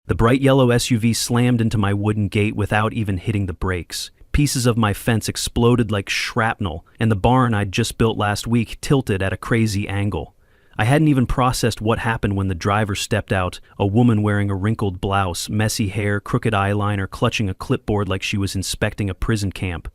The bright yellow SUV slammed into my wooden gate without even hitting the brakes. Pieces of my fence exploded like shrapnel, and the barn I'd just built last week tilted at a crazy angle. I hadn't even processed what happened when the driver stepped out, a woman wearing a wrinkled blouse, messy hair, crooked eyeliner, clutching a clipboard like she was inspecting a prison camp.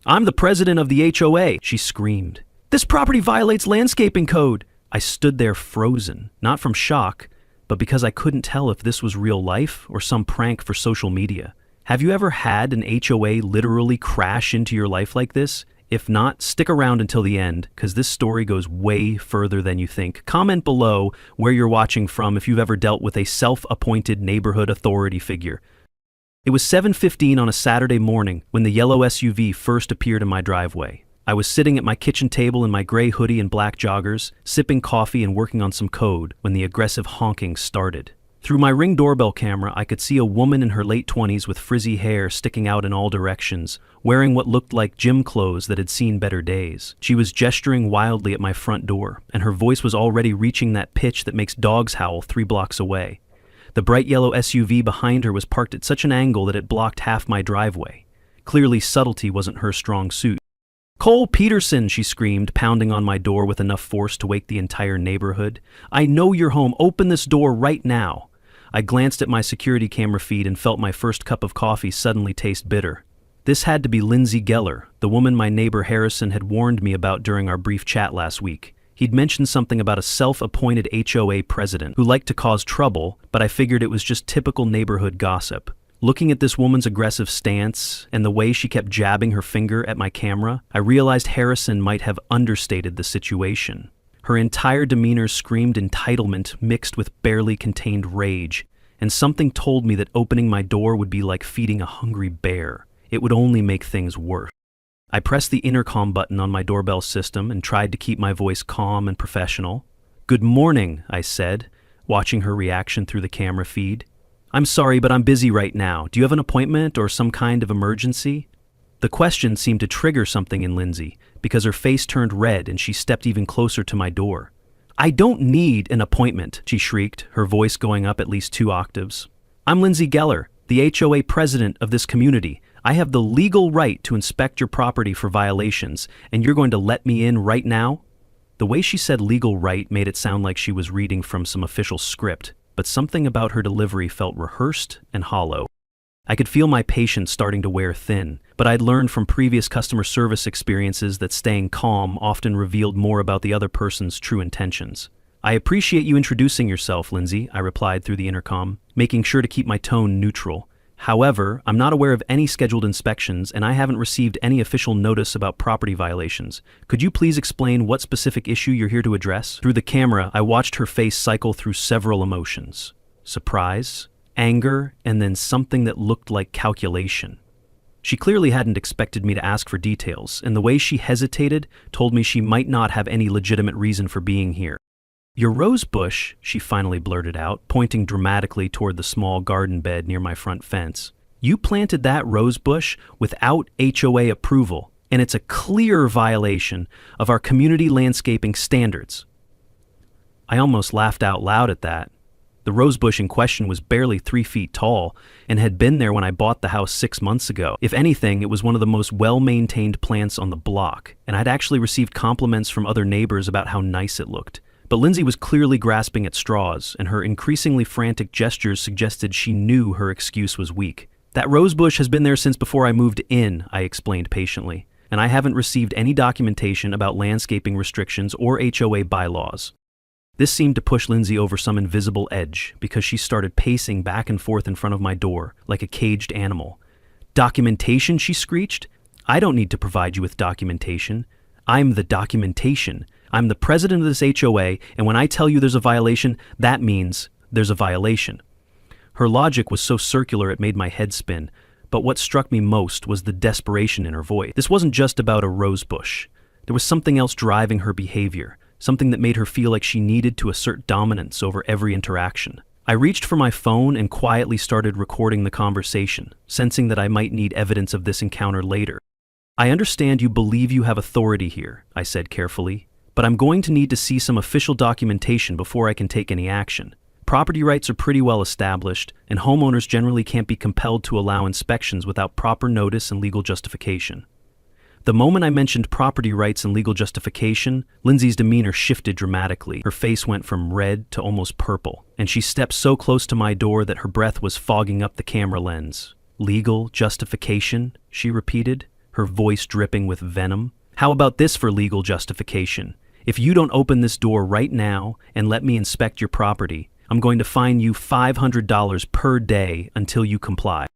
"I'm the president of the HOA," she screamed. "This property violates landscaping code." I stood there frozen, not from shock, but because I couldn't tell if this was real life or some prank for social media. Have you ever had an HOA literally crash into your life like this? If not, stick around until the end, because this story goes way further than you think. Comment below where you're watching from if you've ever dealt with a self-appointed neighborhood authority figure. It was 7:15 on a Saturday morning when the yellow SUV first appeared in my driveway. I was sitting at my kitchen table in my gray hoodie and black joggers, sipping coffee and working on some code when the aggressive honking started. Through my Ring doorbell camera, I could see a woman in her late 20s with frizzy hair sticking out in all directions, wearing what looked like gym clothes that had seen better days. She was gesturing wildly at my front door, and her voice was already reaching that pitch that makes dogs howl 3 blocks away. The bright yellow SUV behind her was parked at such an angle that it blocked half my driveway. Clearly, subtlety wasn't her strong suit. "Cole Peterson," she screamed, pounding on my door with enough force to wake the entire neighborhood. "I know you're home. Open this door right now." I glanced at my security camera feed and felt my first cup of coffee suddenly taste bitter. This had to be Lindsay Geller, the woman my neighbor Harrison had warned me about during our brief chat last week. He'd mentioned something about a self-appointed HOA president who liked to cause trouble, but I figured it was just typical neighborhood gossip. Looking at this woman's aggressive stance and the way she kept jabbing her finger at my camera, I realized Harrison might have understated the situation. Her entire demeanor screamed entitlement mixed with barely contained rage, and something told me that opening my door would be like feeding a hungry bear. It would only make things worse. I pressed the intercom button on my doorbell system and tried to keep my voice calm and professional. "Good morning," I said, watching her reaction through the camera feed. "I'm sorry, but I'm busy right now. Do you have an appointment or some kind of emergency?" The question seemed to trigger something in Lindsay, because her face turned red and she stepped even closer to my door. "I don't need an appointment," she shrieked, her voice going up at least 2 octaves. "I'm Lindsay Geller, the HOA president of this community. I have the legal right to inspect your property for violations, and you're going to let me in right now?" The way she said legal right made it sound like she was reading from some official script, but something about her delivery felt rehearsed and hollow. I could feel my patience starting to wear thin, but I'd learned from previous customer service experiences that staying calm often revealed more about the other person's true intentions. "I appreciate you introducing yourself, Lindsay," I replied through the intercom, making sure to keep my tone neutral. "However, I'm not aware of any scheduled inspections, and I haven't received any official notice about property violations. Could you please explain what specific issue you're here to address?" Through the camera, I watched her face cycle through several emotions: surprise, anger, and then something that looked like calculation. She clearly hadn't expected me to ask for details, and the way she hesitated told me she might not have any legitimate reason for being here. "Your rose bush," she finally blurted out, pointing dramatically toward the small garden bed near my front fence. "You planted that rose bush without HOA approval, and it's a clear violation of our community landscaping standards." I almost laughed out loud at that. The rosebush in question was barely 3 feet tall and had been there when I bought the house 6 months ago. If anything, it was one of the most well-maintained plants on the block, and I'd actually received compliments from other neighbors about how nice it looked. But Lindsay was clearly grasping at straws, and her increasingly frantic gestures suggested she knew her excuse was weak. "That rosebush has been there since before I moved in," I explained patiently, "and I haven't received any documentation about landscaping restrictions or HOA bylaws." This seemed to push Lindsay over some invisible edge because she started pacing back and forth in front of my door like a caged animal. "Documentation?" she screeched. "I don't need to provide you with documentation. I'm the documentation. I'm the president of this HOA, and when I tell you there's a violation, that means there's a violation." Her logic was so circular it made my head spin, but what struck me most was the desperation in her voice. This wasn't just about a rose bush. There was something else driving her behavior. Something that made her feel like she needed to assert dominance over every interaction. I reached for my phone and quietly started recording the conversation, sensing that I might need evidence of this encounter later. "I understand you believe you have authority here," I said carefully, "but I'm going to need to see some official documentation before I can take any action. Property rights are pretty well established, and homeowners generally can't be compelled to allow inspections without proper notice and legal justification. The moment I mentioned property rights and legal justification, Lindsay's demeanor shifted dramatically. Her face went from red to almost purple, and she stepped so close to my door that her breath was fogging up the camera lens. Legal justification, she repeated, her voice dripping with venom. How about this for legal justification? If you don't open this door right now and let me inspect your property, I'm going to fine you $500 per day until you comply.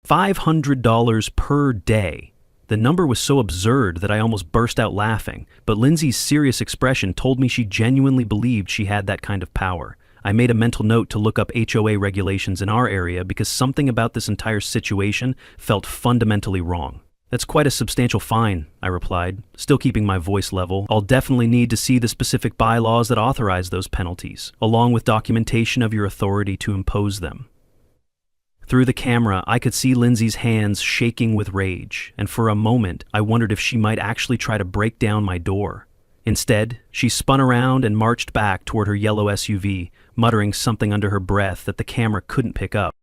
$500 per day. The number was so absurd that I almost burst out laughing, but Lindsay's serious expression told me she genuinely believed she had that kind of power. I made a mental note to look up HOA regulations in our area because something about this entire situation felt fundamentally wrong. That's quite a substantial fine, I replied, still keeping my voice level. I'll definitely need to see the specific bylaws that authorize those penalties, along with documentation of your authority to impose them. Through the camera, I could see Lindsay's hands shaking with rage, and for a moment, I wondered if she might actually try to break down my door. Instead, she spun around and marched back toward her yellow SUV, muttering something under her breath that the camera couldn't pick up.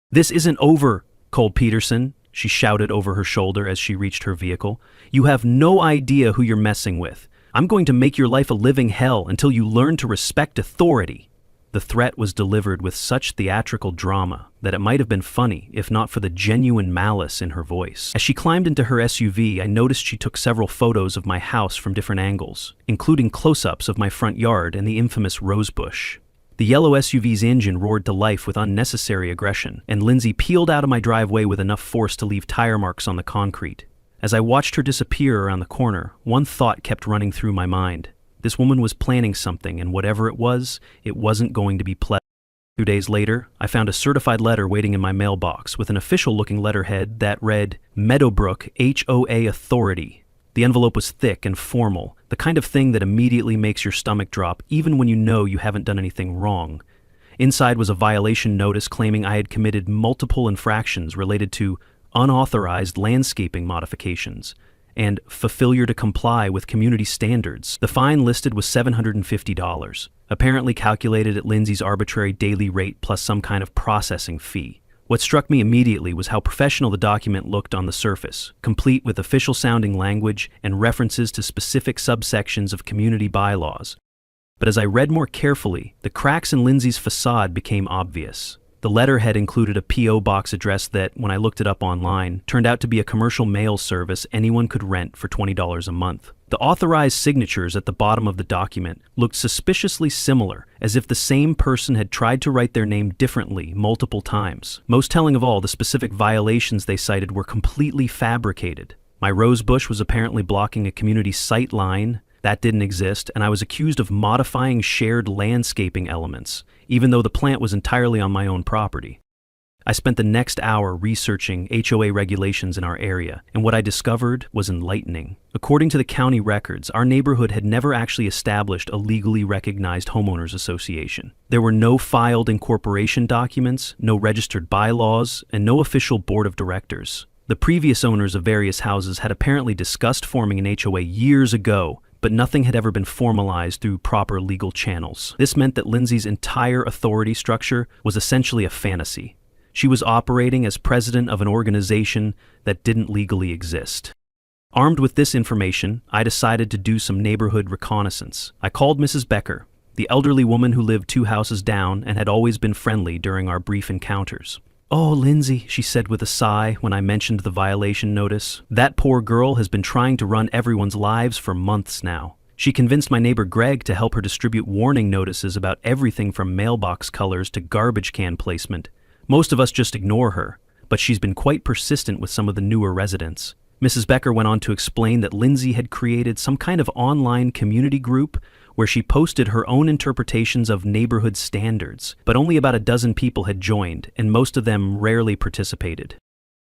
"This isn't over, Cole Peterson," she shouted over her shoulder as she reached her vehicle. "You have no idea who you're messing with. I'm going to make your life a living hell until you learn to respect authority." The threat was delivered with such theatrical drama that it might have been funny if not for the genuine malice in her voice. As she climbed into her SUV, I noticed she took several photos of my house from different angles, including close-ups of my front yard and the infamous rosebush. The yellow SUV's engine roared to life with unnecessary aggression, and Lindsay peeled out of my driveway with enough force to leave tire marks on the concrete. As I watched her disappear around the corner, one thought kept running through my mind. This woman was planning something, and whatever it wasn't going to be pleasant. 2 days later, I found a certified letter waiting in my mailbox with an official-looking letterhead that read, Meadowbrook HOA Authority. The envelope was thick and formal, the kind of thing that immediately makes your stomach drop even when you know you haven't done anything wrong. Inside was a violation notice claiming I had committed multiple infractions related to unauthorized landscaping modifications and failure to comply with community standards. The fine listed was $750, apparently calculated at Lindsay's arbitrary daily rate plus some kind of processing fee. What struck me immediately was how professional the document looked on the surface, complete with official-sounding language and references to specific subsections of community bylaws. But as I read more carefully, the cracks in Lindsay's facade became obvious. The letterhead included a P.O. box address that, when I looked it up online, turned out to be a commercial mail service anyone could rent for $20 a month. The authorized signatures at the bottom of the document looked suspiciously similar, as if the same person had tried to write their name differently multiple times. Most telling of all, the specific violations they cited were completely fabricated. My rosebush was apparently blocking a community sight line. That didn't exist, and I was accused of modifying shared landscaping elements, even though the plant was entirely on my own property. I spent the next hour researching HOA regulations in our area, and what I discovered was enlightening. According to the county records, our neighborhood had never actually established a legally recognized homeowners association. There were no filed incorporation documents, no registered bylaws, and no official board of directors. The previous owners of various houses had apparently discussed forming an HOA years ago, but nothing had ever been formalized through proper legal channels. This meant that Lindsay's entire authority structure was essentially a fantasy. She was operating as president of an organization that didn't legally exist. Armed with this information, I decided to do some neighborhood reconnaissance. I called Mrs. Becker, the elderly woman who lived 2 houses down and had always been friendly during our brief encounters. "Oh, Lindsay," she said with a sigh when I mentioned the violation notice. "That poor girl has been trying to run everyone's lives for months now. She convinced my neighbor Greg to help her distribute warning notices about everything from mailbox colors to garbage can placement. Most of us just ignore her, but she's been quite persistent with some of the newer residents." Mrs. Becker went on to explain that Lindsay had created some kind of online community group where she posted her own interpretations of neighborhood standards, but only about a dozen people had joined, and most of them rarely participated.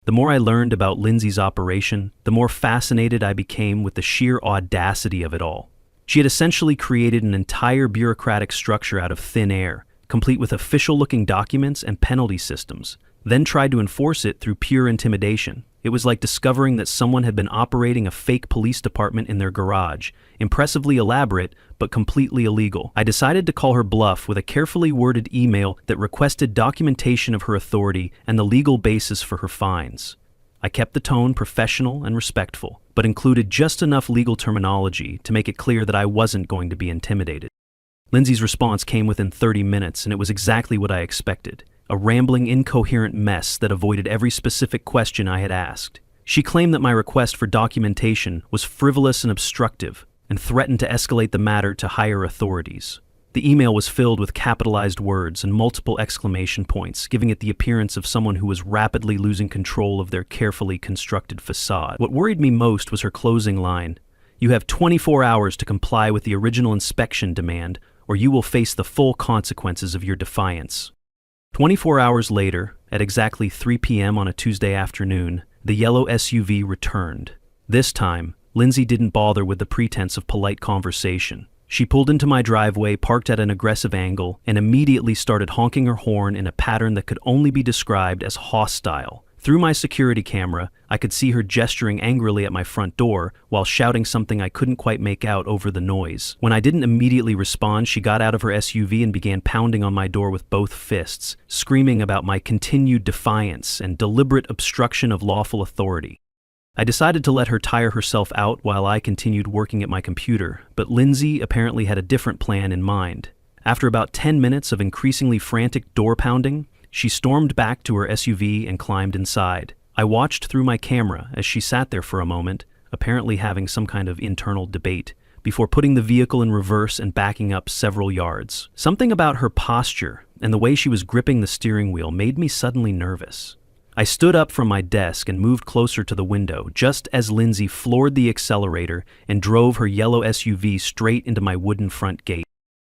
The more I learned about Lindsay's operation, the more fascinated I became with the sheer audacity of it all. She had essentially created an entire bureaucratic structure out of thin air, complete with official-looking documents and penalty systems, then tried to enforce it through pure intimidation. It was like discovering that someone had been operating a fake police department in their garage, impressively elaborate, but completely illegal. I decided to call her bluff with a carefully worded email that requested documentation of her authority and the legal basis for her fines. I kept the tone professional and respectful, but included just enough legal terminology to make it clear that I wasn't going to be intimidated. Lindsay's response came within 30 minutes, and it was exactly what I expected. A rambling, incoherent mess that avoided every specific question I had asked. She claimed that my request for documentation was frivolous and obstructive, and threatened to escalate the matter to higher authorities. The email was filled with capitalized words and multiple exclamation points, giving it the appearance of someone who was rapidly losing control of their carefully constructed facade. What worried me most was her closing line: "You have 24 hours to comply with the original inspection demand, or you will face the full consequences of your defiance." 24 hours later, at exactly 3 p.m. on a Tuesday afternoon, the yellow SUV returned. This time, Lindsay didn't bother with the pretense of polite conversation. She pulled into my driveway, parked at an aggressive angle, and immediately started honking her horn in a pattern that could only be described as hostile. Through my security camera, I could see her gesturing angrily at my front door while shouting something I couldn't quite make out over the noise. When I didn't immediately respond, she got out of her SUV and began pounding on my door with both fists, screaming about my continued defiance and deliberate obstruction of lawful authority. I decided to let her tire herself out while I continued working at my computer, but Lindsay apparently had a different plan in mind. After about 10 minutes of increasingly frantic door pounding, she stormed back to her SUV and climbed inside. I watched through my camera as she sat there for a moment, apparently having some kind of internal debate, before putting the vehicle in reverse and backing up several yards. Something about her posture and the way she was gripping the steering wheel made me suddenly nervous. I stood up from my desk and moved closer to the window just as Lindsay floored the accelerator and drove her yellow SUV straight into my wooden front gate.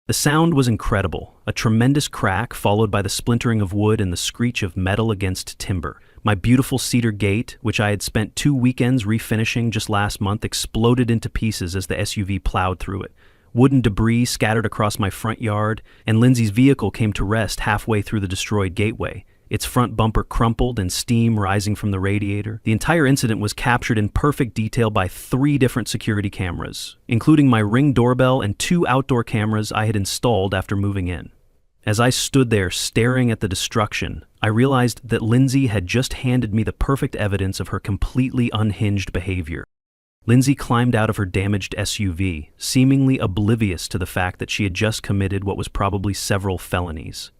The sound was incredible, a tremendous crack followed by the splintering of wood and the screech of metal against timber. My beautiful cedar gate, which I had spent 2 weekends refinishing just last month, exploded into pieces as the SUV plowed through it. Wooden debris scattered across my front yard, and Lindsay's vehicle came to rest halfway through the destroyed gateway. Its front bumper crumpled and steam rising from the radiator. The entire incident was captured in perfect detail by 3 different security cameras, including my Ring doorbell and 2 outdoor cameras I had installed after moving in. As I stood there staring at the destruction, I realized that Lindsay had just handed me the perfect evidence of her completely unhinged behavior. Lindsay climbed out of her damaged SUV, seemingly oblivious to the fact that she had just committed what was probably several felonies.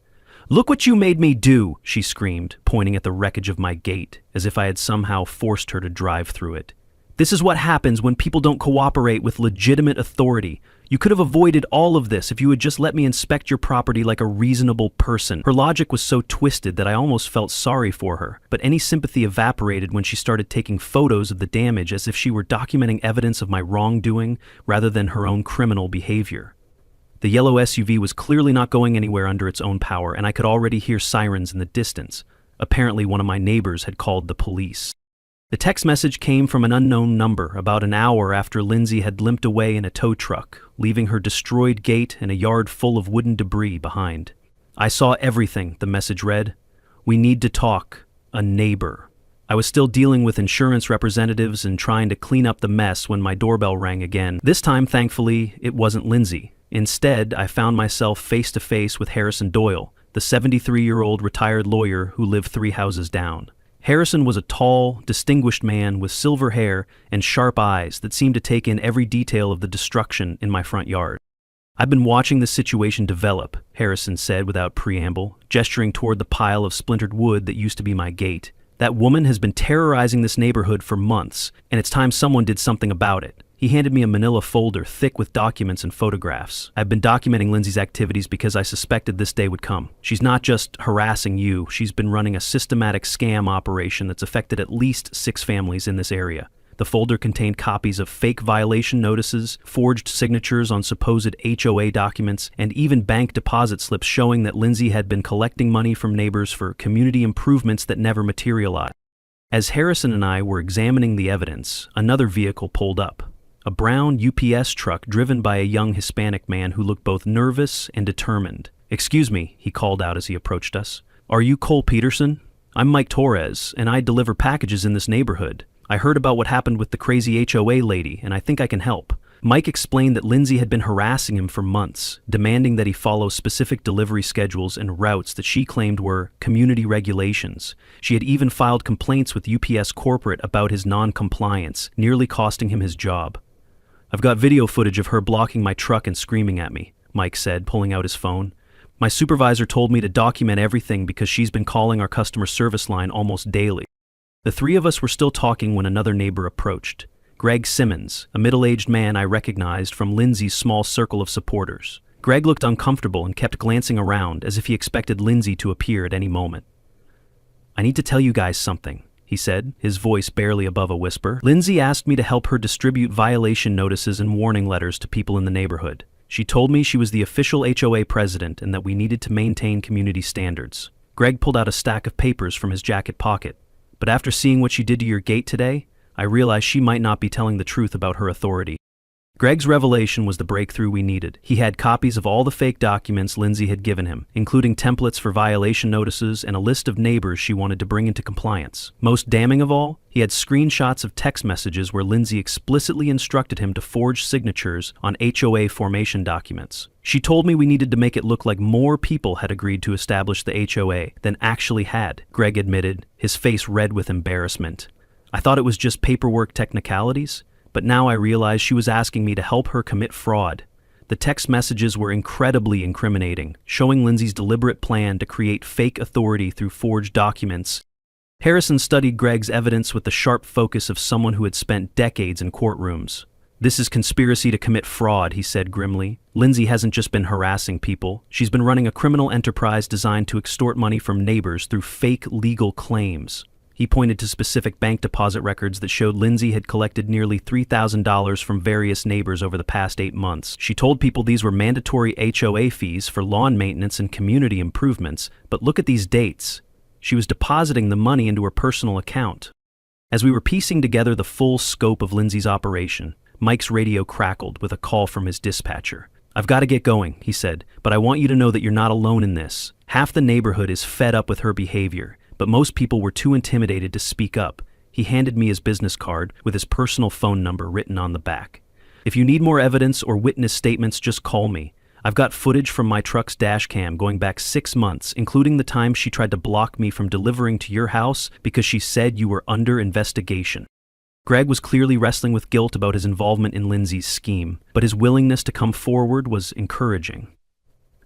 "Look what you made me do," she screamed, pointing at the wreckage of my gate, as if I had somehow forced her to drive through it. "This is what happens when people don't cooperate with legitimate authority. You could have avoided all of this if you had just let me inspect your property like a reasonable person." Her logic was so twisted that I almost felt sorry for her, but any sympathy evaporated when she started taking photos of the damage as if she were documenting evidence of my wrongdoing rather than her own criminal behavior. The yellow SUV was clearly not going anywhere under its own power, and I could already hear sirens in the distance. Apparently, one of my neighbors had called the police. The text message came from an unknown number about an hour after Lindsay had limped away in a tow truck, leaving her destroyed gate and a yard full of wooden debris behind. "I saw everything," the message read. "We need to talk. A neighbor." I was still dealing with insurance representatives and trying to clean up the mess when my doorbell rang again. This time, thankfully, it wasn't Lindsay. Instead, I found myself face to face with Harrison Doyle, the 73-year-old retired lawyer who lived 3 houses down. Harrison was a tall, distinguished man with silver hair and sharp eyes that seemed to take in every detail of the destruction in my front yard. "I've been watching the situation develop," Harrison said without preamble, gesturing toward the pile of splintered wood that used to be my gate. "That woman has been terrorizing this neighborhood for months, and it's time someone did something about it." He handed me a manila folder thick with documents and photographs. "I've been documenting Lindsay's activities because I suspected this day would come. She's not just harassing you, she's been running a systematic scam operation that's affected at least 6 families in this area." The folder contained copies of fake violation notices, forged signatures on supposed HOA documents, and even bank deposit slips showing that Lindsay had been collecting money from neighbors for community improvements that never materialized. As Harrison and I were examining the evidence, another vehicle pulled up. A brown UPS truck driven by a young Hispanic man who looked both nervous and determined. "Excuse me," he called out as he approached us. "Are you Cole Peterson?" I'm Mike Torres, and I deliver packages in this neighborhood. I heard about what happened with the crazy HOA lady, and I think I can help." Mike explained that Lindsay had been harassing him for months, demanding that he follow specific delivery schedules and routes that she claimed were community regulations. She had even filed complaints with UPS corporate about his non-compliance, nearly costing him his job. "I've got video footage of her blocking my truck and screaming at me," Mike said, pulling out his phone. "My supervisor told me to document everything because she's been calling our customer service line almost daily." The three of us were still talking when another neighbor approached. Greg Simmons, a middle-aged man I recognized from Lindsay's small circle of supporters. Greg looked uncomfortable and kept glancing around as if he expected Lindsay to appear at any moment. "I need to tell you guys something," he said, his voice barely above a whisper. "Lindsay asked me to help her distribute violation notices and warning letters to people in the neighborhood. She told me she was the official HOA president and that we needed to maintain community standards." Greg pulled out a stack of papers from his jacket pocket. "But after seeing what she did to your gate today, I realized she might not be telling the truth about her authority." Greg's revelation was the breakthrough we needed. He had copies of all the fake documents Lindsay had given him, including templates for violation notices and a list of neighbors she wanted to bring into compliance. Most damning of all, he had screenshots of text messages where Lindsay explicitly instructed him to forge signatures on HOA formation documents. "She told me we needed to make it look like more people had agreed to establish the HOA than actually had," Greg admitted, his face red with embarrassment. "I thought it was just paperwork technicalities, but now I realize she was asking me to help her commit fraud." The text messages were incredibly incriminating, showing Lindsay's deliberate plan to create fake authority through forged documents. Harrison studied Greg's evidence with the sharp focus of someone who had spent decades in courtrooms. "This is conspiracy to commit fraud," he said grimly. "Lindsay hasn't just been harassing people. She's been running a criminal enterprise designed to extort money from neighbors through fake legal claims." He pointed to specific bank deposit records that showed Lindsay had collected nearly $3,000 from various neighbors over the past 8 months. She told people these were mandatory HOA fees for lawn maintenance and community improvements, but look at these dates. She was depositing the money into her personal account. As we were piecing together the full scope of Lindsay's operation, Mike's radio crackled with a call from his dispatcher. "I've got to get going," he said, "but I want you to know that you're not alone in this. Half the neighborhood is fed up with her behavior, but most people were too intimidated to speak up." He handed me his business card with his personal phone number written on the back. "If you need more evidence or witness statements, just call me. I've got footage from my truck's dash cam going back 6 months, including the time she tried to block me from delivering to your house because she said you were under investigation." Greg was clearly wrestling with guilt about his involvement in Lindsay's scheme, but his willingness to come forward was encouraging.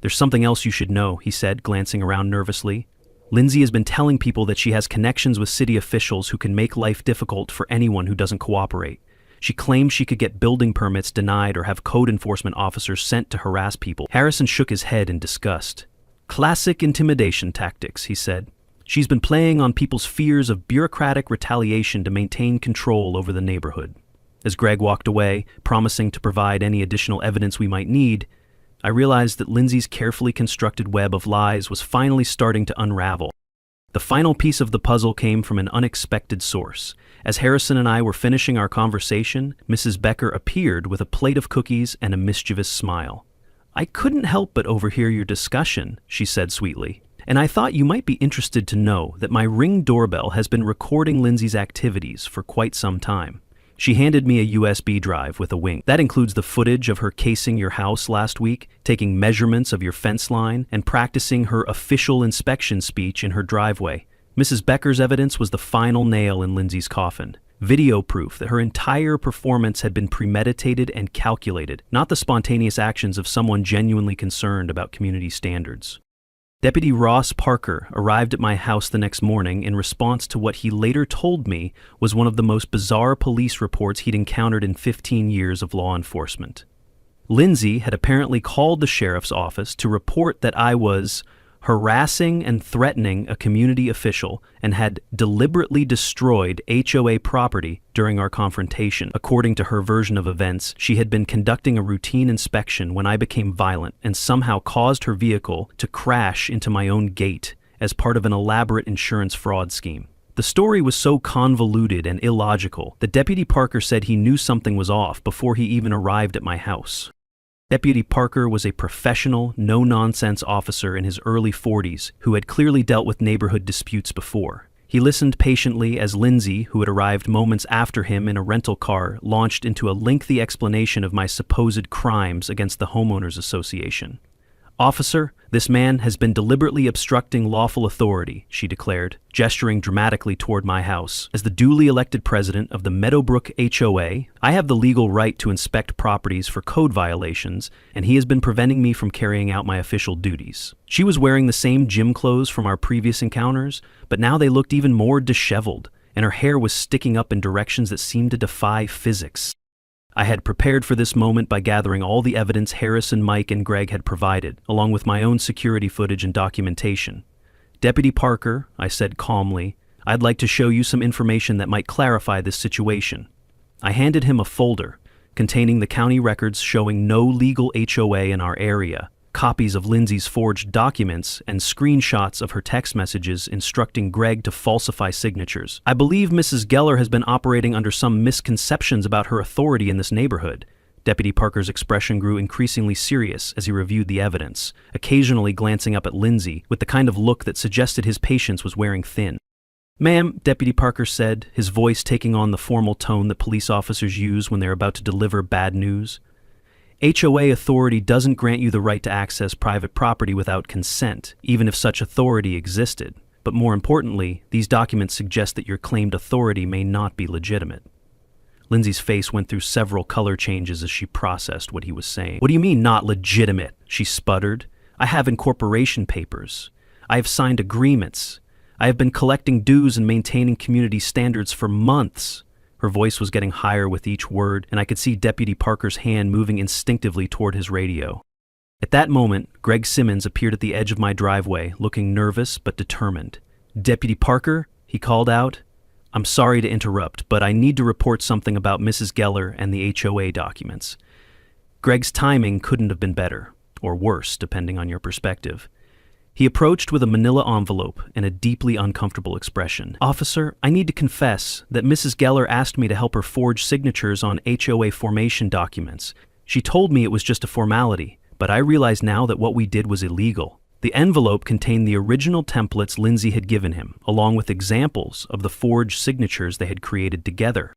"There's something else you should know," he said, glancing around nervously. "Lindsay has been telling people that she has connections with city officials who can make life difficult for anyone who doesn't cooperate. She claims she could get building permits denied or have code enforcement officers sent to harass people." Harrison shook his head in disgust. "Classic intimidation tactics," he said. "She's been playing on people's fears of bureaucratic retaliation to maintain control over the neighborhood." As Greg walked away, promising to provide any additional evidence we might need, I realized that Lindsay's carefully constructed web of lies was finally starting to unravel. The final piece of the puzzle came from an unexpected source. As Harrison and I were finishing our conversation, Mrs. Becker appeared with a plate of cookies and a mischievous smile. "I couldn't help but overhear your discussion," she said sweetly, "and I thought you might be interested to know that my Ring doorbell has been recording Lindsay's activities for quite some time." She handed me a USB drive with a wink. "That includes the footage of her casing your house last week, taking measurements of your fence line, and practicing her official inspection speech in her driveway." Mrs. Becker's evidence was the final nail in Lindsay's coffin. Video proof that her entire performance had been premeditated and calculated, not the spontaneous actions of someone genuinely concerned about community standards. Deputy Ross Parker arrived at my house the next morning in response to what he later told me was one of the most bizarre police reports he'd encountered in 15 years of law enforcement. Lindsay had apparently called the sheriff's office to report that I was harassing and threatening a community official and had deliberately destroyed HOA property during our confrontation. According to her version of events, she had been conducting a routine inspection when I became violent and somehow caused her vehicle to crash into my own gate as part of an elaborate insurance fraud scheme. The story was so convoluted and illogical that Deputy Parker said he knew something was off before he even arrived at my house. Deputy Parker was a professional, no-nonsense officer in his early 40s who had clearly dealt with neighborhood disputes before. He listened patiently as Lindsay, who had arrived moments after him in a rental car, launched into a lengthy explanation of my supposed crimes against the homeowners association. "Officer, this man has been deliberately obstructing lawful authority," she declared, gesturing dramatically toward my house. "As the duly elected president of the Meadowbrook HOA, I have the legal right to inspect properties for code violations, and he has been preventing me from carrying out my official duties." She was wearing the same gym clothes from our previous encounters, but now they looked even more disheveled, and her hair was sticking up in directions that seemed to defy physics. I had prepared for this moment by gathering all the evidence Harrison, Mike, and Greg had provided, along with my own security footage and documentation. "Deputy Parker," I said calmly, "I'd like to show you some information that might clarify this situation." I handed him a folder containing the county records showing no legal HOA in our area, copies of Lindsay's forged documents, and screenshots of her text messages instructing Greg to falsify signatures. "I believe Mrs. Geller has been operating under some misconceptions about her authority in this neighborhood." Deputy Parker's expression grew increasingly serious as he reviewed the evidence, occasionally glancing up at Lindsay with the kind of look that suggested his patience was wearing thin. "Ma'am," Deputy Parker said, his voice taking on the formal tone that police officers use when they're about to deliver bad news, "HOA authority doesn't grant you the right to access private property without consent, even if such authority existed. But more importantly, these documents suggest that your claimed authority may not be legitimate." Lindsay's face went through several color changes as she processed what he was saying. "What do you mean, not legitimate?" she sputtered. "I have incorporation papers. I have signed agreements. I have been collecting dues and maintaining community standards for months." Her voice was getting higher with each word, and I could see Deputy Parker's hand moving instinctively toward his radio. At that moment, Greg Simmons appeared at the edge of my driveway, looking nervous but determined. "Deputy Parker," he called out, "I'm sorry to interrupt, but I need to report something about Mrs. Geller and the HOA documents." Greg's timing couldn't have been better, or worse, depending on your perspective. He approached with a manila envelope and a deeply uncomfortable expression. "Officer, I need to confess that Mrs. Geller asked me to help her forge signatures on HOA formation documents. She told me it was just a formality, but I realize now that what we did was illegal." The envelope contained the original templates Lindsay had given him, along with examples of the forged signatures they had created together.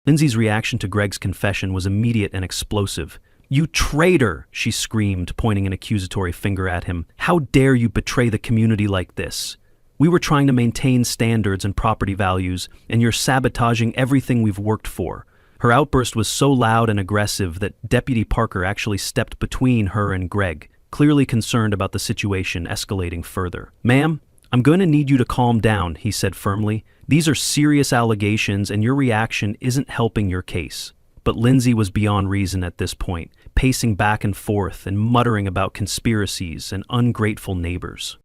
Lindsay's reaction to Greg's confession was immediate and explosive. "You traitor!" she screamed, pointing an accusatory finger at him. "How dare you betray the community like this? We were trying to maintain standards and property values, and you're sabotaging everything we've worked for." Her outburst was so loud and aggressive that Deputy Parker actually stepped between her and Greg, clearly concerned about the situation escalating further. "Ma'am, I'm going to need you to calm down," he said firmly. "These are serious allegations, and your reaction isn't helping your case." But Lindsay was beyond reason at this point, pacing back and forth and muttering about conspiracies and ungrateful neighbors.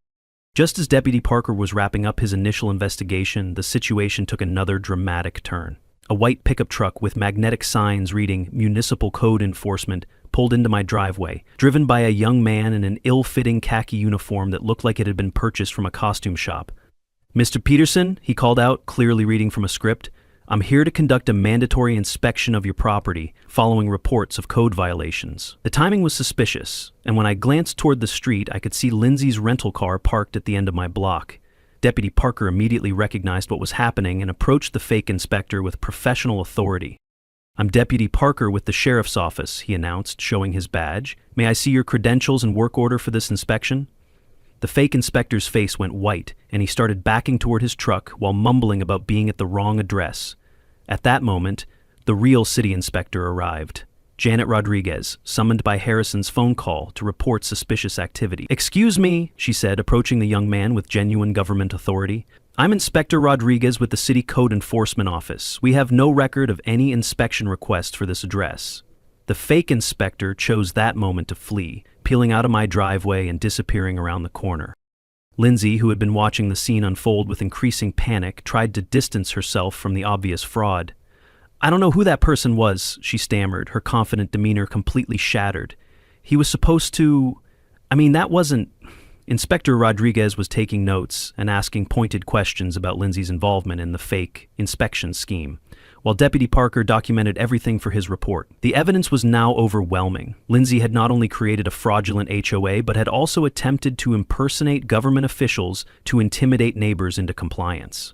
Just as Deputy Parker was wrapping up his initial investigation, the situation took another dramatic turn. A white pickup truck with magnetic signs reading Municipal Code Enforcement pulled into my driveway, driven by a young man in an ill-fitting khaki uniform that looked like it had been purchased from a costume shop. "Mr. Peterson," he called out, clearly reading from a script, "I'm here to conduct a mandatory inspection of your property following reports of code violations." The timing was suspicious, and when I glanced toward the street, I could see Lindsay's rental car parked at the end of my block. Deputy Parker immediately recognized what was happening and approached the fake inspector with professional authority. "I'm Deputy Parker with the Sheriff's Office," he announced, showing his badge. "May I see your credentials and work order for this inspection?" The fake inspector's face went white, and he started backing toward his truck while mumbling about being at the wrong address. At that moment, the real city inspector arrived. Janet Rodriguez, summoned by Harrison's phone call to report suspicious activity. "Excuse me," she said, approaching the young man with genuine government authority. "I'm Inspector Rodriguez with the City Code Enforcement Office. We have no record of any inspection request for this address." The fake inspector chose that moment to flee, peeling out of my driveway and disappearing around the corner. Lindsay, who had been watching the scene unfold with increasing panic, tried to distance herself from the obvious fraud. "I don't know who that person was," she stammered, her confident demeanor completely shattered. "He was supposed to... that wasn't... Inspector Rodriguez was taking notes and asking pointed questions about Lindsay's involvement in the fake inspection scheme, while Deputy Parker documented everything for his report. The evidence was now overwhelming. Lindsay had not only created a fraudulent HOA, but had also attempted to impersonate government officials to intimidate neighbors into compliance.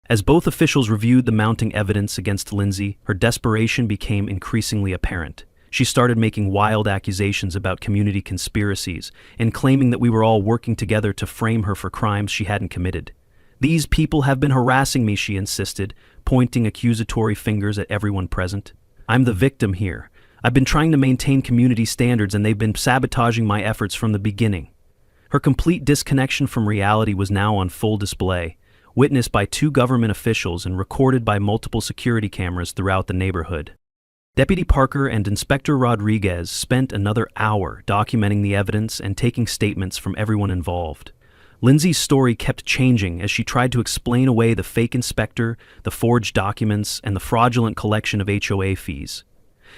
As both officials reviewed the mounting evidence against Lindsay, her desperation became increasingly apparent. She started making wild accusations about community conspiracies and claiming that we were all working together to frame her for crimes she hadn't committed. "These people have been harassing me," she insisted, pointing accusatory fingers at everyone present. "I'm the victim here. I've been trying to maintain community standards and they've been sabotaging my efforts from the beginning." Her complete disconnection from reality was now on full display, witnessed by 2 government officials and recorded by multiple security cameras throughout the neighborhood. Deputy Parker and Inspector Rodriguez spent another hour documenting the evidence and taking statements from everyone involved. Lindsay's story kept changing as she tried to explain away the fake inspector, the forged documents, and the fraudulent collection of HOA fees.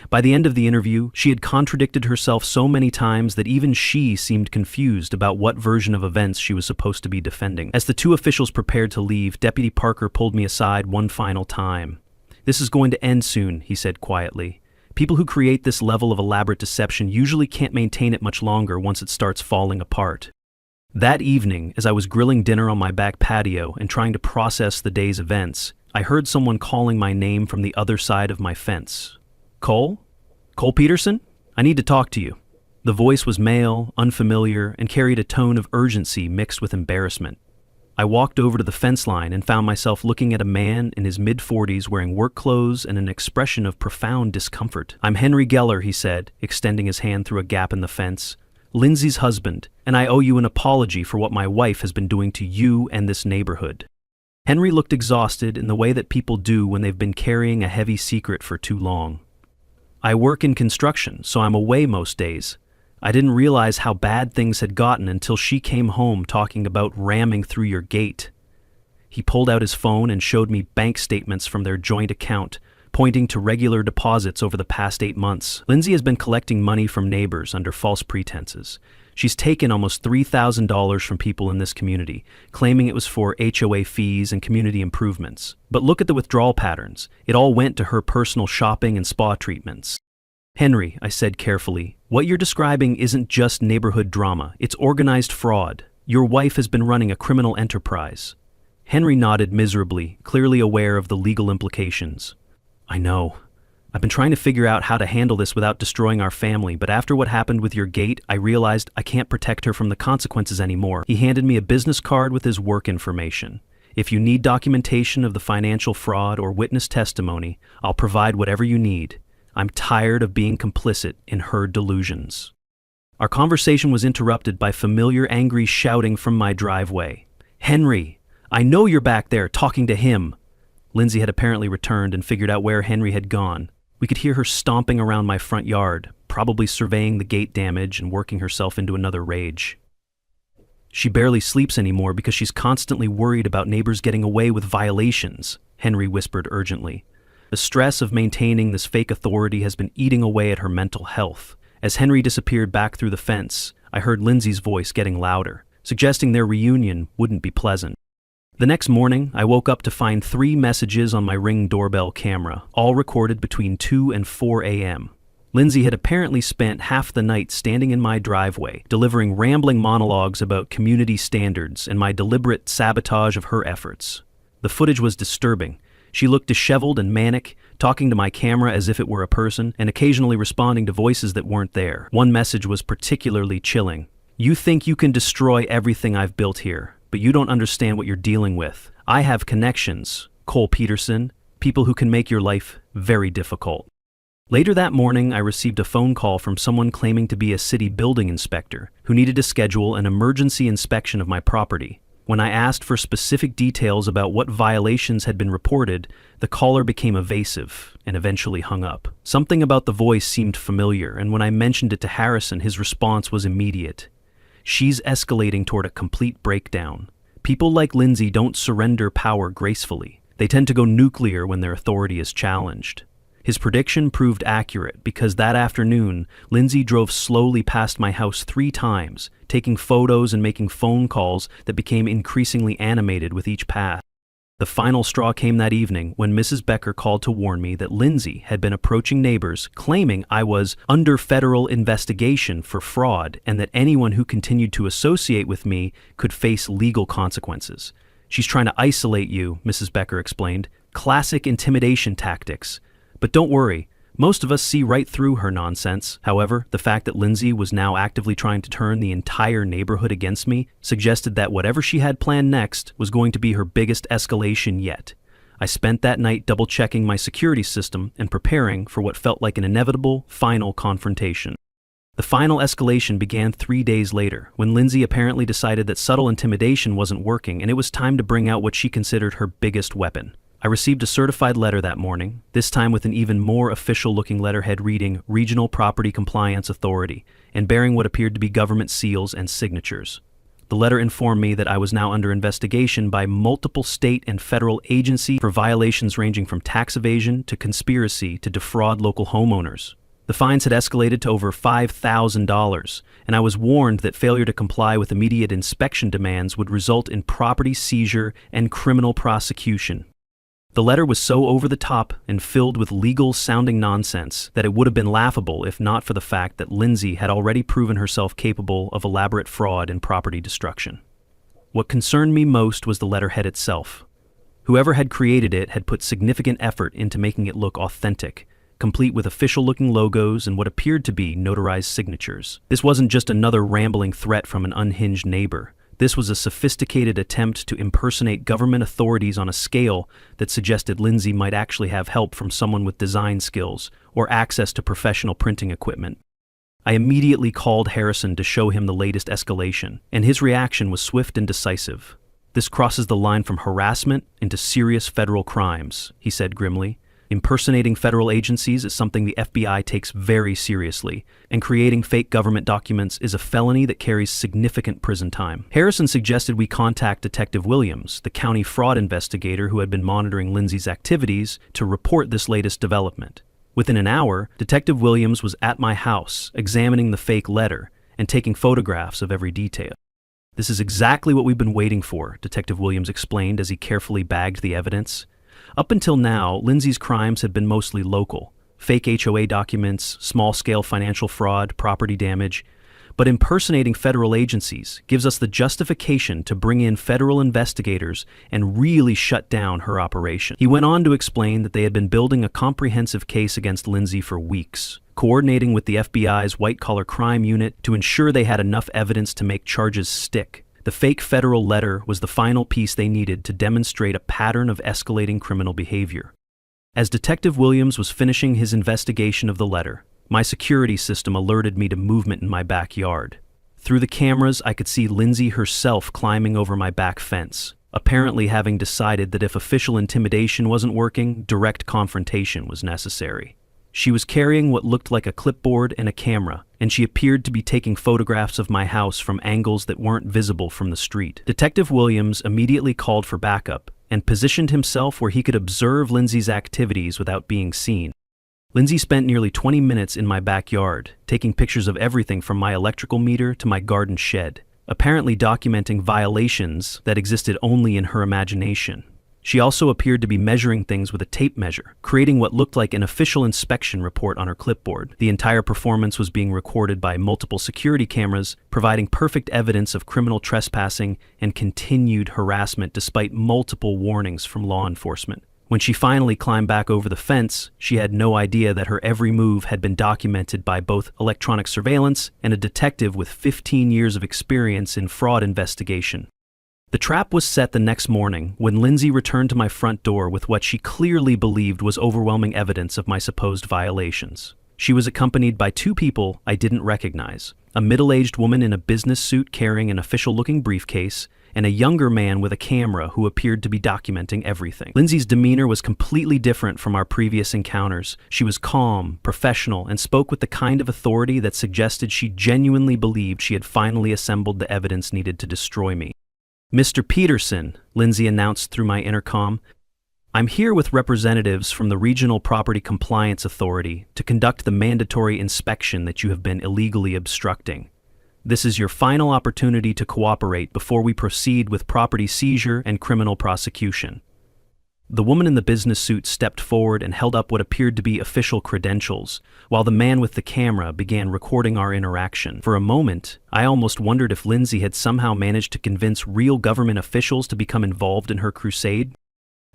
By the end of the interview, she had contradicted herself so many times that even she seemed confused about what version of events she was supposed to be defending. As the 2 officials prepared to leave, Deputy Parker pulled me aside one final time. "This is going to end soon," he said quietly. "People who create this level of elaborate deception usually can't maintain it much longer once it starts falling apart." That evening, as I was grilling dinner on my back patio and trying to process the day's events, I heard someone calling my name from the other side of my fence. "Cole? Cole Peterson? I need to talk to you." The voice was male, unfamiliar, and carried a tone of urgency mixed with embarrassment. I walked over to the fence line and found myself looking at a man in his mid-40s wearing work clothes and an expression of profound discomfort. "I'm Henry Geller," he said, extending his hand through a gap in the fence. "Lindsay's husband, and I owe you an apology for what my wife has been doing to you and this neighborhood." Henry looked exhausted in the way that people do when they've been carrying a heavy secret for too long. "I work in construction, so I'm away most days. I didn't realize how bad things had gotten until she came home talking about ramming through your gate." He pulled out his phone and showed me bank statements from their joint account, pointing to regular deposits over the past 8 months. "Lindsay has been collecting money from neighbors under false pretenses. She's taken almost $3,000 from people in this community, claiming it was for HOA fees and community improvements. But look at the withdrawal patterns. It all went to her personal shopping and spa treatments." "Henry," I said carefully, "what you're describing isn't just neighborhood drama. It's organized fraud. Your wife has been running a criminal enterprise." Henry nodded miserably, clearly aware of the legal implications. "I know. I've been trying to figure out how to handle this without destroying our family, but after what happened with your gate, I realized I can't protect her from the consequences anymore." He handed me a business card with his work information. "If you need documentation of the financial fraud or witness testimony, I'll provide whatever you need. I'm tired of being complicit in her delusions." Our conversation was interrupted by familiar angry shouting from my driveway. "Henry, I know you're back there talking to him." Lindsay had apparently returned and figured out where Henry had gone. We could hear her stomping around my front yard, probably surveying the gate damage and working herself into another rage. "She barely sleeps anymore because she's constantly worried about neighbors getting away with violations," Henry whispered urgently. The stress of maintaining this fake authority has been eating away at her mental health. As Henry disappeared back through the fence, I heard Lindsay's voice getting louder, suggesting their reunion wouldn't be pleasant. The next morning, I woke up to find 3 messages on my Ring doorbell camera, all recorded between 2 and 4 a.m. Lindsay had apparently spent half the night standing in my driveway, delivering rambling monologues about community standards and my deliberate sabotage of her efforts. The footage was disturbing. She looked disheveled and manic, talking to my camera as if it were a person, and occasionally responding to voices that weren't there. One message was particularly chilling. "You think you can destroy everything I've built here, but you don't understand what you're dealing with. I have connections, Cole Peterson, people who can make your life very difficult." Later that morning, I received a phone call from someone claiming to be a city building inspector who needed to schedule an emergency inspection of my property. When I asked for specific details about what violations had been reported, the caller became evasive and eventually hung up. Something about the voice seemed familiar, and when I mentioned it to Harrison, his response was immediate. "She's escalating toward a complete breakdown. People like Lindsay don't surrender power gracefully. They tend to go nuclear when their authority is challenged." His prediction proved accurate because that afternoon, Lindsay drove slowly past my house 3 times, taking photos and making phone calls that became increasingly animated with each pass. The final straw came that evening when Mrs. Becker called to warn me that Lindsay had been approaching neighbors claiming I was under federal investigation for fraud and that anyone who continued to associate with me could face legal consequences. "She's trying to isolate you," Mrs. Becker explained. "Classic intimidation tactics. But don't worry, most of us see right through her nonsense." However, the fact that Lindsay was now actively trying to turn the entire neighborhood against me suggested that whatever she had planned next was going to be her biggest escalation yet. I spent that night double-checking my security system and preparing for what felt like an inevitable, final confrontation. The final escalation began 3 days later, when Lindsay apparently decided that subtle intimidation wasn't working and it was time to bring out what she considered her biggest weapon. I received a certified letter that morning, this time with an even more official-looking letterhead reading Regional Property Compliance Authority, and bearing what appeared to be government seals and signatures. The letter informed me that I was now under investigation by multiple state and federal agencies for violations ranging from tax evasion to conspiracy to defraud local homeowners. The fines had escalated to over $5,000, and I was warned that failure to comply with immediate inspection demands would result in property seizure and criminal prosecution. The letter was so over the top and filled with legal-sounding nonsense that it would have been laughable if not for the fact that Lindsay had already proven herself capable of elaborate fraud and property destruction. What concerned me most was the letterhead itself. Whoever had created it had put significant effort into making it look authentic, complete with official-looking logos and what appeared to be notarized signatures. This wasn't just another rambling threat from an unhinged neighbor. This was a sophisticated attempt to impersonate government authorities on a scale that suggested Lindsay might actually have help from someone with design skills or access to professional printing equipment. I immediately called Harrison to show him the latest escalation, and his reaction was swift and decisive. "This crosses the line from harassment into serious federal crimes," he said grimly. "Impersonating federal agencies is something the FBI takes very seriously, and creating fake government documents is a felony that carries significant prison time." Harrison suggested we contact Detective Williams, the county fraud investigator who had been monitoring Lindsay's activities, to report this latest development. Within an hour, Detective Williams was at my house, examining the fake letter and taking photographs of every detail. "This is exactly what we've been waiting for," Detective Williams explained as he carefully bagged the evidence. Up until now, Lindsay's crimes had been mostly local: fake HOA documents, small-scale financial fraud, property damage. But impersonating federal agencies gives us the justification to bring in federal investigators and really shut down her operation. He went on to explain that they had been building a comprehensive case against Lindsay for weeks, coordinating with the FBI's white-collar crime unit to ensure they had enough evidence to make charges stick. The fake federal letter was the final piece they needed to demonstrate a pattern of escalating criminal behavior. As Detective Williams was finishing his investigation of the letter, my security system alerted me to movement in my backyard. Through the cameras, I could see Lindsay herself climbing over my back fence, apparently having decided that if official intimidation wasn't working, direct confrontation was necessary. She was carrying what looked like a clipboard and a camera, and she appeared to be taking photographs of my house from angles that weren't visible from the street. Detective Williams immediately called for backup and positioned himself where he could observe Lindsay's activities without being seen. Lindsay spent nearly 20 minutes in my backyard, taking pictures of everything from my electrical meter to my garden shed, apparently documenting violations that existed only in her imagination. She also appeared to be measuring things with a tape measure, creating what looked like an official inspection report on her clipboard. The entire performance was being recorded by multiple security cameras, providing perfect evidence of criminal trespassing and continued harassment despite multiple warnings from law enforcement. When she finally climbed back over the fence, she had no idea that her every move had been documented by both electronic surveillance and a detective with 15 years of experience in fraud investigation. The trap was set the next morning when Lindsay returned to my front door with what she clearly believed was overwhelming evidence of my supposed violations. She was accompanied by 2 people I didn't recognize: a middle-aged woman in a business suit carrying an official-looking briefcase, and a younger man with a camera who appeared to be documenting everything. Lindsay's demeanor was completely different from our previous encounters. She was calm, professional, and spoke with the kind of authority that suggested she genuinely believed she had finally assembled the evidence needed to destroy me. "Mr. Peterson," Lindsay announced through my intercom, I'm here with representatives from the Regional Property Compliance Authority to conduct the mandatory inspection that you have been illegally obstructing. This is your final opportunity to cooperate before we proceed with property seizure and criminal prosecution. The woman in the business suit stepped forward and held up what appeared to be official credentials, while the man with the camera began recording our interaction. For a moment, I almost wondered if Lindsay had somehow managed to convince real government officials to become involved in her crusade.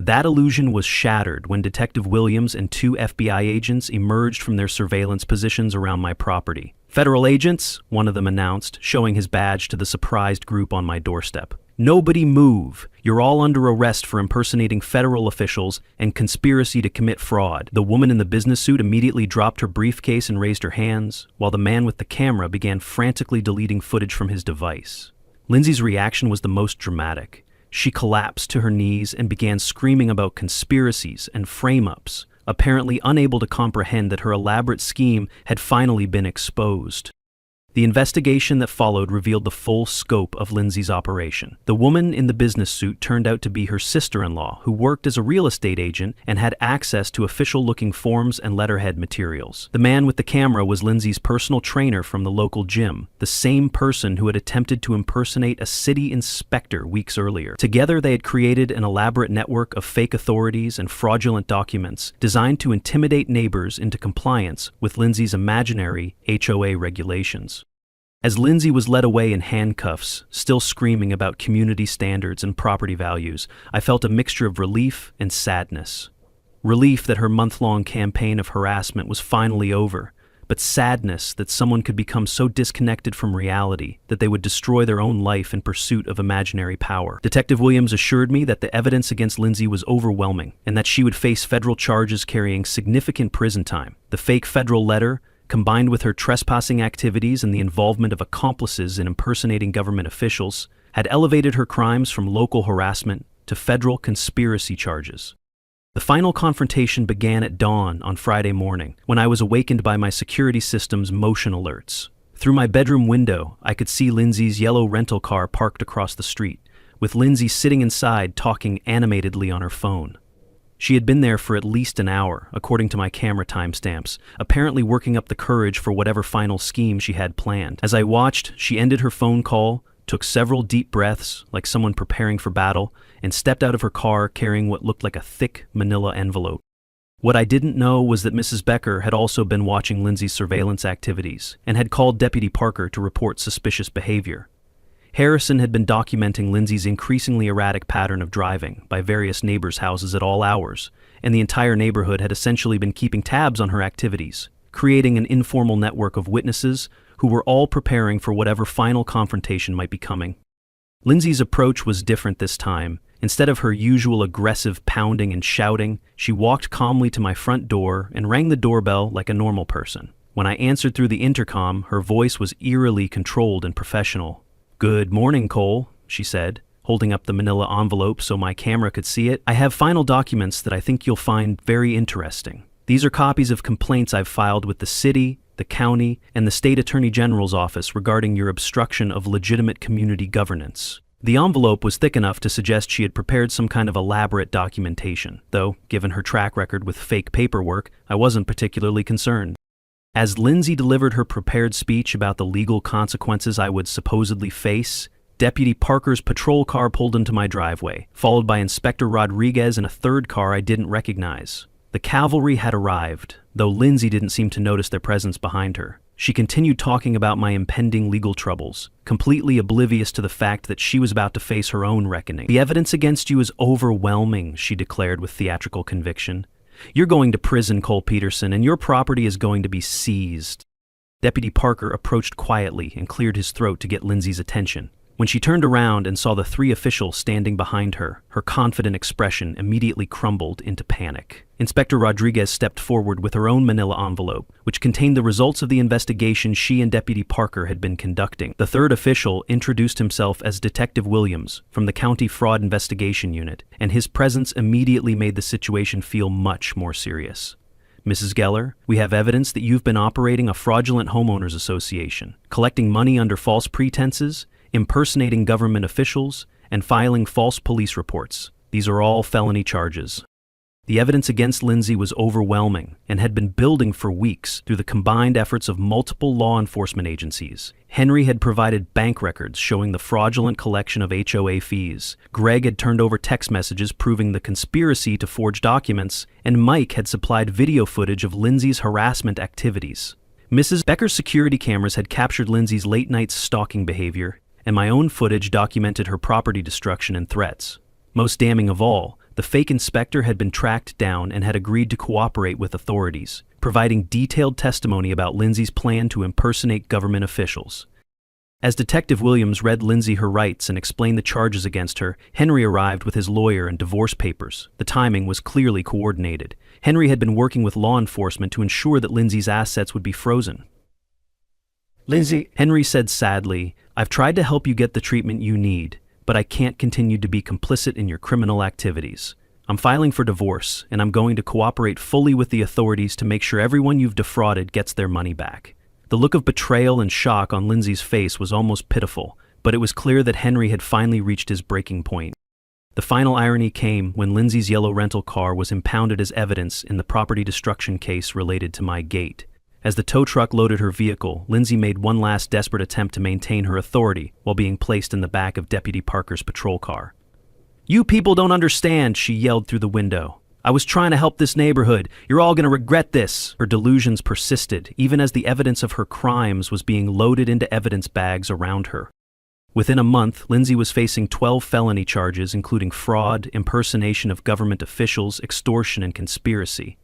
That illusion was shattered when Detective Williams and 2 FBI agents emerged from their surveillance positions around my property. "Federal agents," one of them announced, showing his badge to the surprised group on my doorstep. "Nobody move. You're all under arrest for impersonating federal officials and conspiracy to commit fraud." The woman in the business suit immediately dropped her briefcase and raised her hands, while the man with the camera began frantically deleting footage from his device. Lindsay's reaction was the most dramatic. She collapsed to her knees and began screaming about conspiracies and frame-ups, apparently unable to comprehend that her elaborate scheme had finally been exposed. The investigation that followed revealed the full scope of Lindsay's operation. The woman in the business suit turned out to be her sister-in-law, who worked as a real estate agent and had access to official-looking forms and letterhead materials. The man with the camera was Lindsay's personal trainer from the local gym, the same person who had attempted to impersonate a city inspector weeks earlier. Together, they had created an elaborate network of fake authorities and fraudulent documents designed to intimidate neighbors into compliance with Lindsay's imaginary HOA regulations. As Lindsay was led away in handcuffs, still screaming about community standards and property values, I felt a mixture of relief and sadness. Relief that her month-long campaign of harassment was finally over, but sadness that someone could become so disconnected from reality that they would destroy their own life in pursuit of imaginary power. Detective Williams assured me that the evidence against Lindsay was overwhelming and that she would face federal charges carrying significant prison time. The fake federal letter, combined with her trespassing activities and the involvement of accomplices in impersonating government officials, had elevated her crimes from local harassment to federal conspiracy charges. The final confrontation began at dawn on Friday morning, when I was awakened by my security system's motion alerts. Through my bedroom window, I could see Lindsay's yellow rental car parked across the street, with Lindsay sitting inside talking animatedly on her phone. She had been there for at least an hour, according to my camera timestamps, apparently working up the courage for whatever final scheme she had planned. As I watched, she ended her phone call, took several deep breaths, like someone preparing for battle, and stepped out of her car carrying what looked like a thick manila envelope. What I didn't know was that Mrs. Becker had also been watching Lindsay's surveillance activities and had called Deputy Parker to report suspicious behavior. Harrison had been documenting Lindsay's increasingly erratic pattern of driving by various neighbors' houses at all hours, and the entire neighborhood had essentially been keeping tabs on her activities, creating an informal network of witnesses who were all preparing for whatever final confrontation might be coming. Lindsay's approach was different this time. Instead of her usual aggressive pounding and shouting, she walked calmly to my front door and rang the doorbell like a normal person. When I answered through the intercom, her voice was eerily controlled and professional. "Good morning, Cole," she said, holding up the manila envelope so my camera could see it. "I have final documents that I think you'll find very interesting. These are copies of complaints I've filed with the city, the county, and the state attorney general's office regarding your obstruction of legitimate community governance." The envelope was thick enough to suggest she had prepared some kind of elaborate documentation, though, given her track record with fake paperwork, I wasn't particularly concerned. As Lindsay delivered her prepared speech about the legal consequences I would supposedly face, Deputy Parker's patrol car pulled into my driveway, followed by Inspector Rodriguez and a third car I didn't recognize. The cavalry had arrived, though Lindsay didn't seem to notice their presence behind her. She continued talking about my impending legal troubles, completely oblivious to the fact that she was about to face her own reckoning. "The evidence against you is overwhelming," she declared with theatrical conviction. "You're going to prison, Cole Peterson, and your property is going to be seized." Deputy Parker approached quietly and cleared his throat to get Lindsay's attention. When she turned around and saw the 3 officials standing behind her, her confident expression immediately crumbled into panic. Inspector Rodriguez stepped forward with her own manila envelope, which contained the results of the investigation she and Deputy Parker had been conducting. The third official introduced himself as Detective Williams from the County Fraud Investigation Unit, and his presence immediately made the situation feel much more serious. "Mrs. Geller, we have evidence that you've been operating a fraudulent homeowners association, collecting money under false pretenses, impersonating government officials, and filing false police reports. These are all felony charges." The evidence against Lindsay was overwhelming and had been building for weeks through the combined efforts of multiple law enforcement agencies. Henry had provided bank records showing the fraudulent collection of HOA fees. Greg had turned over text messages proving the conspiracy to forge documents, and Mike had supplied video footage of Lindsay's harassment activities. Mrs. Becker's security cameras had captured Lindsay's late-night stalking behavior, and my own footage documented her property destruction and threats. Most damning of all, the fake inspector had been tracked down and had agreed to cooperate with authorities, providing detailed testimony about Lindsay's plan to impersonate government officials. As Detective Williams read Lindsay her rights and explained the charges against her, Henry arrived with his lawyer and divorce papers. The timing was clearly coordinated. Henry had been working with law enforcement to ensure that Lindsay's assets would be frozen. Lindsay, Henry said sadly, "I've tried to help you get the treatment you need, but I can't continue to be complicit in your criminal activities. I'm filing for divorce, and I'm going to cooperate fully with the authorities to make sure everyone you've defrauded gets their money back." The look of betrayal and shock on Lindsay's face was almost pitiful, but it was clear that Henry had finally reached his breaking point. The final irony came when Lindsay's yellow rental car was impounded as evidence in the property destruction case related to my gate. As the tow truck loaded her vehicle, Lindsay made one last desperate attempt to maintain her authority while being placed in the back of Deputy Parker's patrol car. "You people don't understand," she yelled through the window. "I was trying to help this neighborhood. You're all going to regret this." Her delusions persisted, even as the evidence of her crimes was being loaded into evidence bags around her. Within a month, Lindsay was facing 12 felony charges, including fraud, impersonation of government officials, extortion, and conspiracy.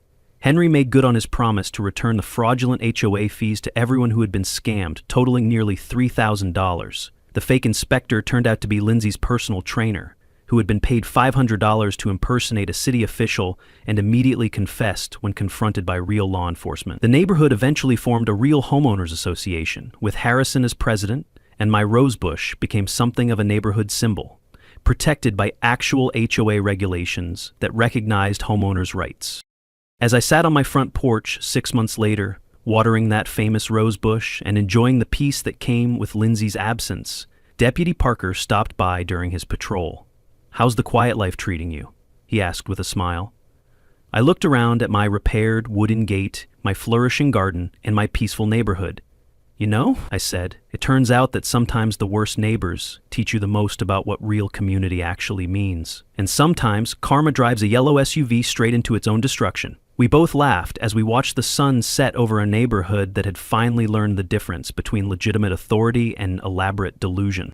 Henry made good on his promise to return the fraudulent HOA fees to everyone who had been scammed, totaling nearly $3,000. The fake inspector turned out to be Lindsay's personal trainer, who had been paid $500 to impersonate a city official and immediately confessed when confronted by real law enforcement. The neighborhood eventually formed a real homeowners association, with Harrison as president, and my rosebush became something of a neighborhood symbol, protected by actual HOA regulations that recognized homeowners' rights. As I sat on my front porch 6 months later, watering that famous rosebush and enjoying the peace that came with Lindsay's absence, Deputy Parker stopped by during his patrol. "How's the quiet life treating you?" he asked with a smile. I looked around at my repaired wooden gate, my flourishing garden, and my peaceful neighborhood. "You know," I said, "it turns out that sometimes the worst neighbors teach you the most about what real community actually means. And sometimes karma drives a yellow SUV straight into its own destruction." We both laughed as we watched the sun set over a neighborhood that had finally learned the difference between legitimate authority and elaborate delusion.